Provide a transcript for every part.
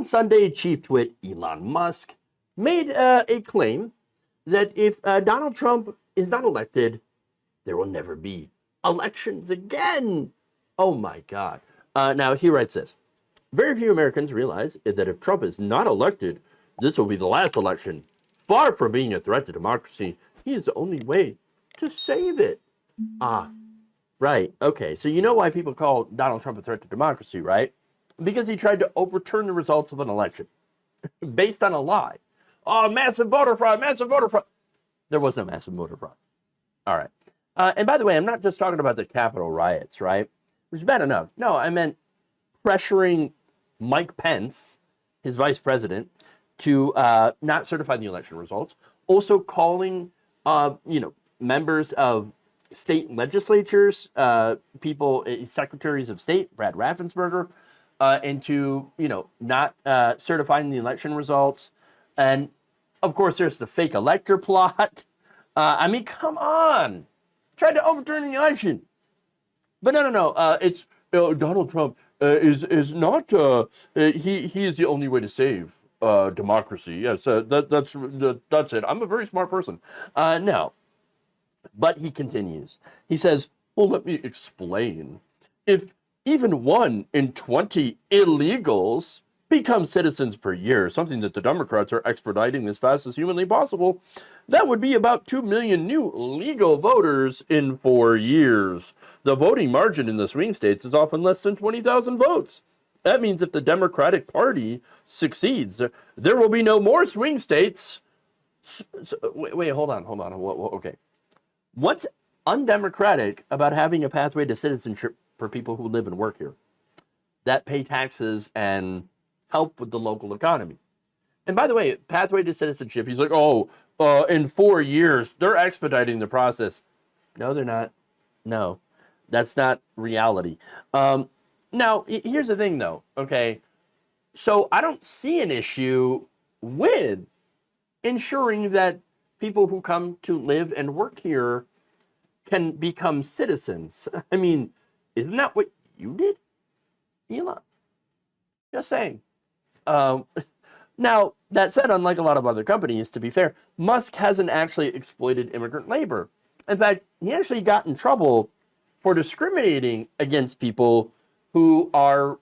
Sunday, Chief Twit Elon Musk made a claim that if Donald Trump is not elected, there will never be elections again. Oh my God. Now, he writes this. Very few Americans realize that if Trump is not elected, this will be the last election. Far from being a threat to democracy, he is the only way to save it. Right. Okay. So you know why people call Donald Trump a threat to democracy, right? Because he tried to overturn the results of an election based on a lie. Oh, massive voter fraud, massive voter fraud. There was no massive voter fraud. All right. And by the way, I'm not just talking about the Capitol riots, right? Which is bad enough. No, I meant pressuring Mike Pence, his vice president, to not certify the election results. Also calling, members of state legislatures, people, secretaries of state, Brad Raffensperger, into, not certifying the election results. And of course, there's the fake elector plot. I mean, come on. Tried to overturn the election. But no. It's Donald Trump is not, he is the only way to save democracy. Yes, that's it. I'm a very smart person. No. But he continues. He says, well, let me explain. If even 1 in 20 illegals become citizens per year, something that the Democrats are expediting as fast as humanly possible, that would be about 2 million new legal voters in 4 years. The voting margin in the swing states is often less than 20,000 votes. That means if the Democratic Party succeeds, there will be no more swing states. Wait, hold on. Okay. What's undemocratic about having a pathway to citizenship for people who live and work here that pay taxes and help with the local economy? And by the way, pathway to citizenship, he's like, in 4 years, they're expediting the process. No, they're not. No, that's not reality. Now, here's the thing, though, okay? So I don't see an issue with ensuring that people who come to live and work here can become citizens. I mean, isn't that what you did, Elon? Just saying. Now, that said, unlike a lot of other companies, to be fair, Musk hasn't actually exploited immigrant labor. In fact, he actually got in trouble for discriminating against people who are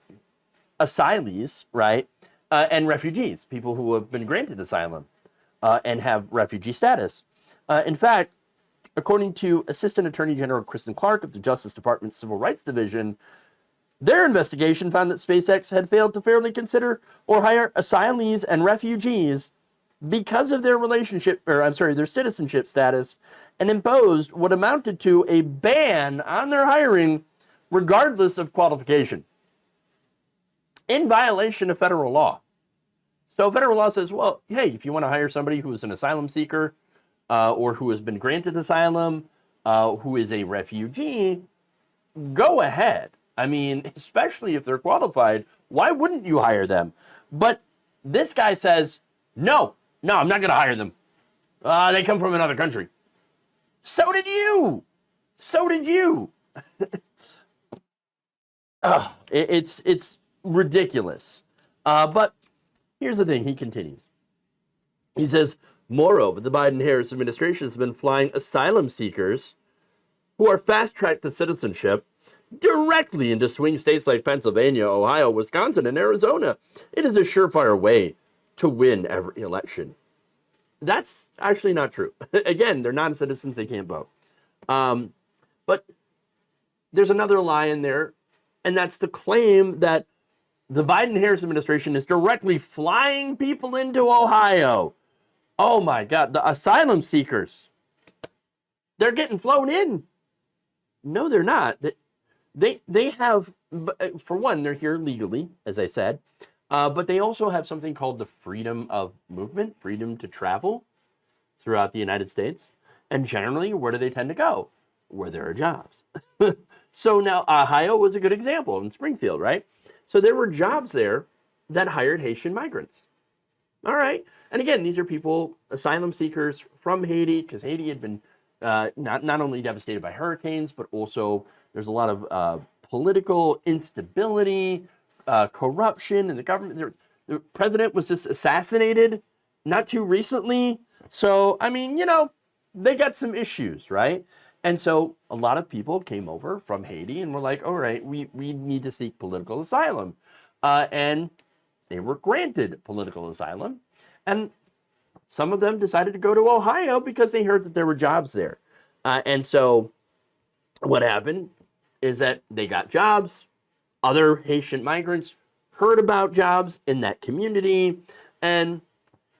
asylees, right, and refugees, people who have been granted asylum and have refugee status. In fact, according to Assistant Attorney General Kristen Clark of the Justice Department's Civil Rights Division, their investigation found that SpaceX had failed to fairly consider or hire asylees and refugees because of their their citizenship status, and imposed what amounted to a ban on their hiring regardless of qualification, in violation of federal law. So federal law says, well, hey, if you want to hire somebody who is an asylum seeker or who has been granted asylum, who is a refugee, go ahead. I mean, especially if they're qualified, why wouldn't you hire them? But this guy says, no, I'm not going to hire them. They come from another country. So did you. It's ridiculous. But here's the thing, he continues. He says, moreover, the Biden-Harris administration has been flying asylum seekers who are fast-tracked to citizenship directly into swing states like Pennsylvania, Ohio, Wisconsin, and Arizona. It is a surefire way to win every election. That's actually not true. Again, they're non-citizens, they can't vote. But there's another lie in there, and that's to claim that the Biden-Harris administration is directly flying people into Ohio. Oh my God, the asylum seekers, they're getting flown in. No, they're not. They have, for one, they're here legally, as I said, but they also have something called the freedom of movement, freedom to travel throughout the United States. And generally, where do they tend to go? Where there are jobs. So now Ohio was a good example in Springfield, right? So there were jobs there that hired Haitian migrants. All right. And again, these are people, asylum seekers from Haiti, because Haiti had been not only devastated by hurricanes, but also there's a lot of political instability, corruption in the government. The president was just assassinated not too recently. So, I mean, they got some issues, right? And so a lot of people came over from Haiti and were like, all right, we need to seek political asylum. And they were granted political asylum. And some of them decided to go to Ohio because they heard that there were jobs there. And so what happened is that they got jobs. Other Haitian migrants heard about jobs in that community and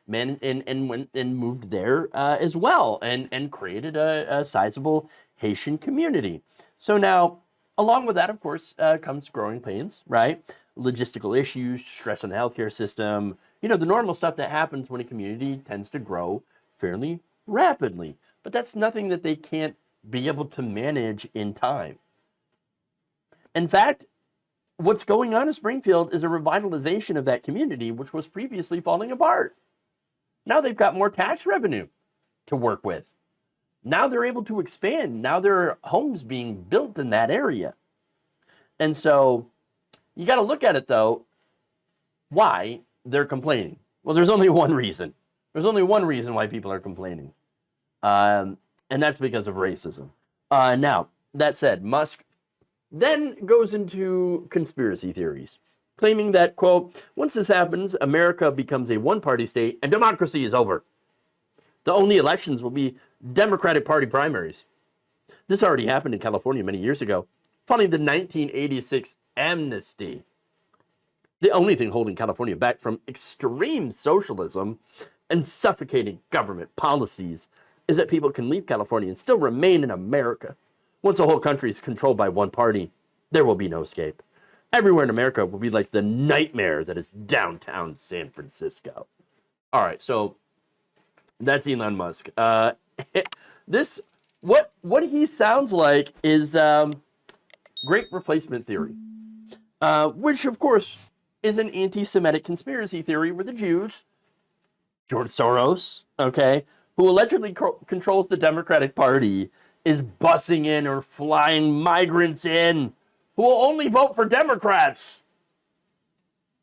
went and moved there as well and created a sizable Haitian community. So now, along with that, of course, comes growing pains, right? Logistical issues, stress on the healthcare system, the normal stuff that happens when a community tends to grow fairly rapidly. But that's nothing that they can't be able to manage in time. In fact, what's going on in Springfield is a revitalization of that community, which was previously falling apart. Now they've got more tax revenue to work with. Now they're able to expand. Now there are homes being built in that area. And so you got to look at it, though, why they're complaining. Well, there's only one reason. There's only one reason why people are complaining. And that's because of racism. Now, that said, Musk then goes into conspiracy theories, claiming that, quote, once this happens, America becomes a one-party state and democracy is over. The only elections will be Democratic Party primaries. This already happened in California many years ago, following the 1986 amnesty. The only thing holding California back from extreme socialism and suffocating government policies is that people can leave California and still remain in America. Once the whole country is controlled by one party, there will be no escape. Everywhere in America will be like the nightmare that is downtown San Francisco. All right, so that's Elon Musk. What he sounds like is great replacement theory, which of course is an anti-Semitic conspiracy theory where the Jews, George Soros, okay, who allegedly controls the Democratic Party, is bussing in or flying migrants in who will only vote for Democrats.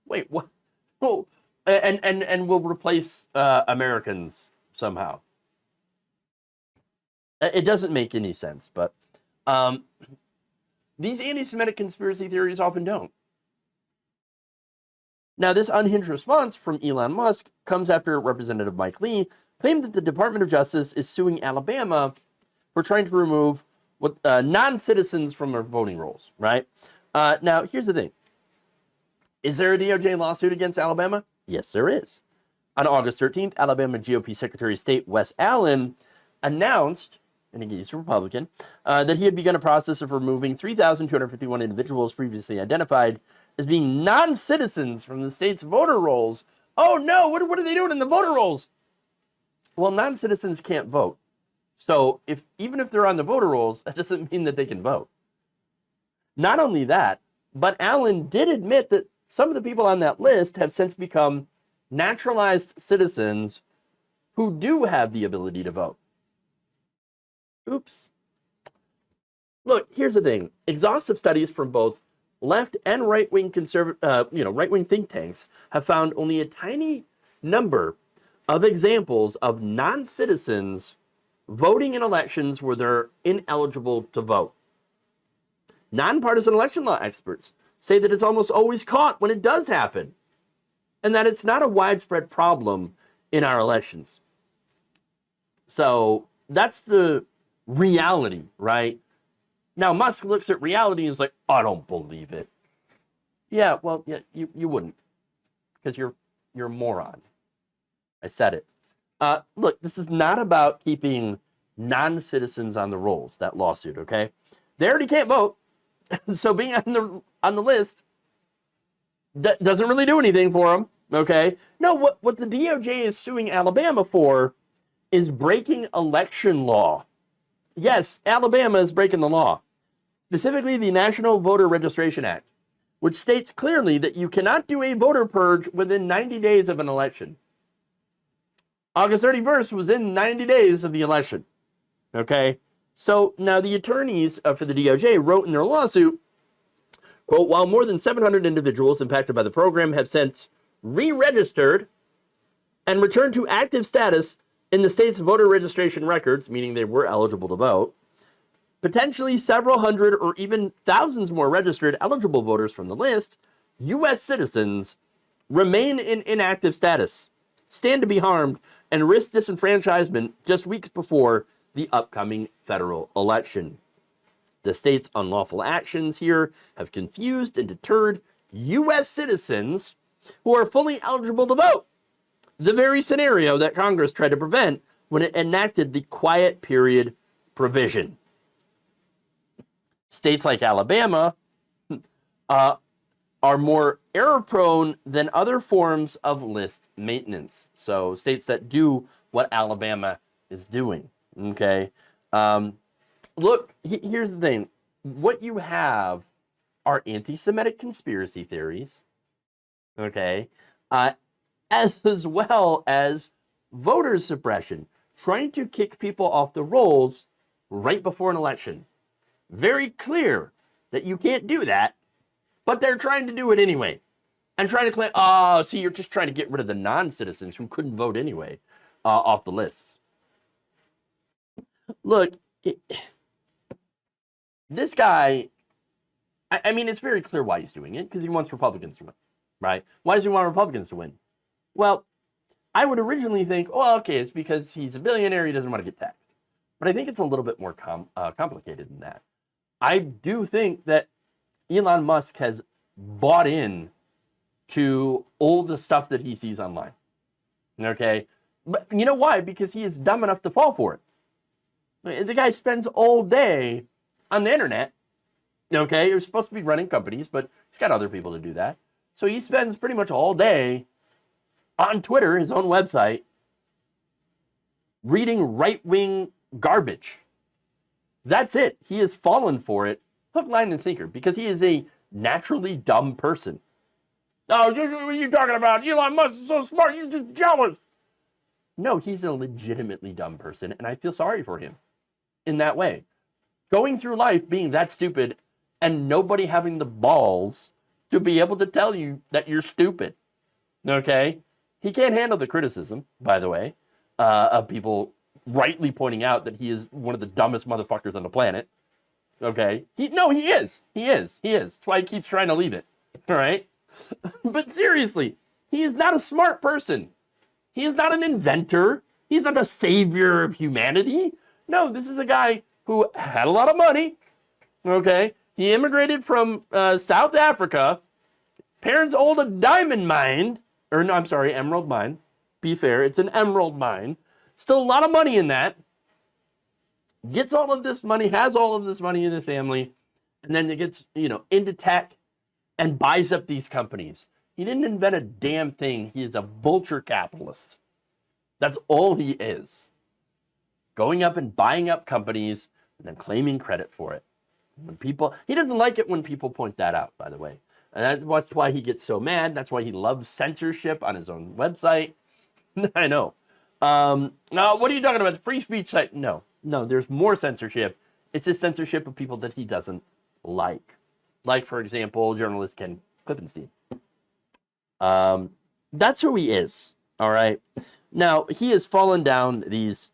Wait, what? Oh, and will replace Americans somehow. It doesn't make any sense, but these anti-Semitic conspiracy theories often don't. Now, this unhinged response from Elon Musk comes after Representative Mike Lee claimed that the Department of Justice is suing Alabama for trying to remove non-citizens from their voting rolls, right? Now, here's the thing. Is there a DOJ lawsuit against Alabama? Yes, there is. On August 13th, Alabama GOP Secretary of State Wes Allen announced, and he's a Republican, that he had begun a process of removing 3,251 individuals previously identified as being non-citizens from the state's voter rolls. Oh no, what are they doing in the voter rolls? Well, non-citizens can't vote. So even if they're on the voter rolls, that doesn't mean that they can vote. Not only that, but Allen did admit that some of the people on that list have since become naturalized citizens who do have the ability to vote. Oops. Look, here's the thing. Exhaustive studies from both left and right-wing right-wing think tanks have found only a tiny number of examples of non-citizens voting in elections where they're ineligible to vote. Nonpartisan election law experts say that it's almost always caught when it does happen, and that it's not a widespread problem in our elections. So that's the reality, right? Now, Musk looks at reality and is like, I don't believe it. Yeah, well, yeah, you wouldn't, because you're a moron. I said it. Look, this is not about keeping non-citizens on the rolls, that lawsuit, okay? They already can't vote, so being on the list that doesn't really do anything for them, okay? No, what the DOJ is suing Alabama for is breaking election law. Yes, Alabama is breaking the law, specifically the National Voter Registration Act, which states clearly that you cannot do a voter purge within 90 days of an election. August 31st was in 90 days of the election, okay? So now the attorneys for the DOJ wrote in their lawsuit, quote, while more than 700 individuals impacted by the program have since re-registered and returned to active status in the state's voter registration records, meaning they were eligible to vote, potentially several hundred or even thousands more registered eligible voters from the list, U.S. citizens remain in inactive status, stand to be harmed, and risk disenfranchisement just weeks before the upcoming federal election. The state's unlawful actions here have confused and deterred U.S. citizens who are fully eligible to vote, the very scenario that Congress tried to prevent when it enacted the quiet period provision. States like Alabama are more error-prone than other forms of list maintenance. So states that do what Alabama is doing, okay? Look, here's the thing. What you have are anti-Semitic conspiracy theories, okay, as well as voter suppression, trying to kick people off the rolls right before an election. Very clear that you can't do that, but they're trying to do it anyway. And trying to claim, oh, see, you're just trying to get rid of the non-citizens who couldn't vote anyway off the lists. Look, this guy, I mean, it's very clear why he's doing it, because he wants Republicans to win, right? Why does he want Republicans to win? Well, I would originally think, oh, okay, it's because he's a billionaire, he doesn't want to get taxed. But I think it's a little bit more complicated than that. I do think that Elon Musk has bought in to all the stuff that he sees online, okay? But you know why? Because he is dumb enough to fall for it. The guy spends all day on the internet, okay? He was supposed to be running companies, but he's got other people to do that. So he spends pretty much all day on Twitter, his own website, reading right-wing garbage. That's it. He has fallen for it, hook, line, and sinker, because he is a naturally dumb person. Oh, what are you talking about? Elon Musk is so smart, you're just jealous. No, he's a legitimately dumb person, and I feel sorry for him in that way. Going through life being that stupid and nobody having the balls to be able to tell you that you're stupid, okay? He can't handle the criticism, by the way, of people rightly pointing out that he is one of the dumbest motherfuckers on the planet, okay? He is. That's why he keeps trying to leave it, all right? But seriously, he is not a smart person. He is not an inventor. He's not a savior of humanity. No, this is a guy who had a lot of money, okay? He immigrated from South Africa. Parents owned a diamond mine, or no, I'm sorry, emerald mine. Be fair, it's an emerald mine. Still a lot of money in that. Gets all of this money, has all of this money in the family, and then it gets, into tech and buys up these companies. He didn't invent a damn thing. He is a vulture capitalist. That's all he is. Going up and buying up companies and then claiming credit for it. He doesn't like it when people point that out, by the way. And that's why he gets so mad. That's why he loves censorship on his own website. I know. Now, what are you talking about? Free speech site? No, there's more censorship. It's just censorship of people that he doesn't like. Like, for example, journalist Ken Klippenstein. That's who he is, all right? Now, he has fallen down these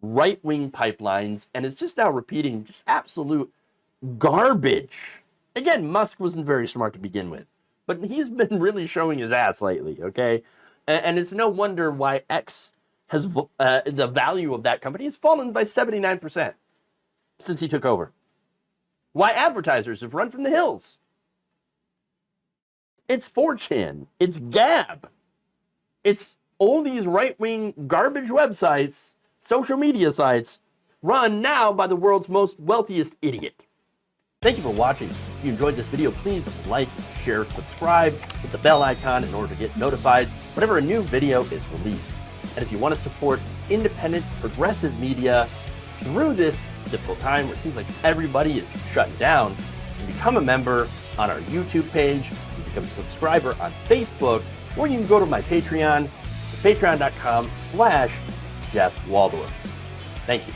right-wing pipelines and is just now repeating just absolute garbage. Again, Musk wasn't very smart to begin with, but he's been really showing his ass lately, okay? And it's no wonder why X has, the value of that company has fallen by 79% since he took over. Why advertisers have run from the hills. It's 4chan, it's Gab, it's all these right-wing garbage websites, social media sites, run now by the world's most wealthiest idiot. Thank you for watching. If you enjoyed this video, please like, share, subscribe, hit the bell icon in order to get notified whenever a new video is released. And if you want to support independent, progressive media through this difficult time where it seems like everybody is shutting down, you can become a member on our YouTube page, you can become a subscriber on Facebook, or you can go to my Patreon. It's patreon.com/Jeff Waldorf. Thank you.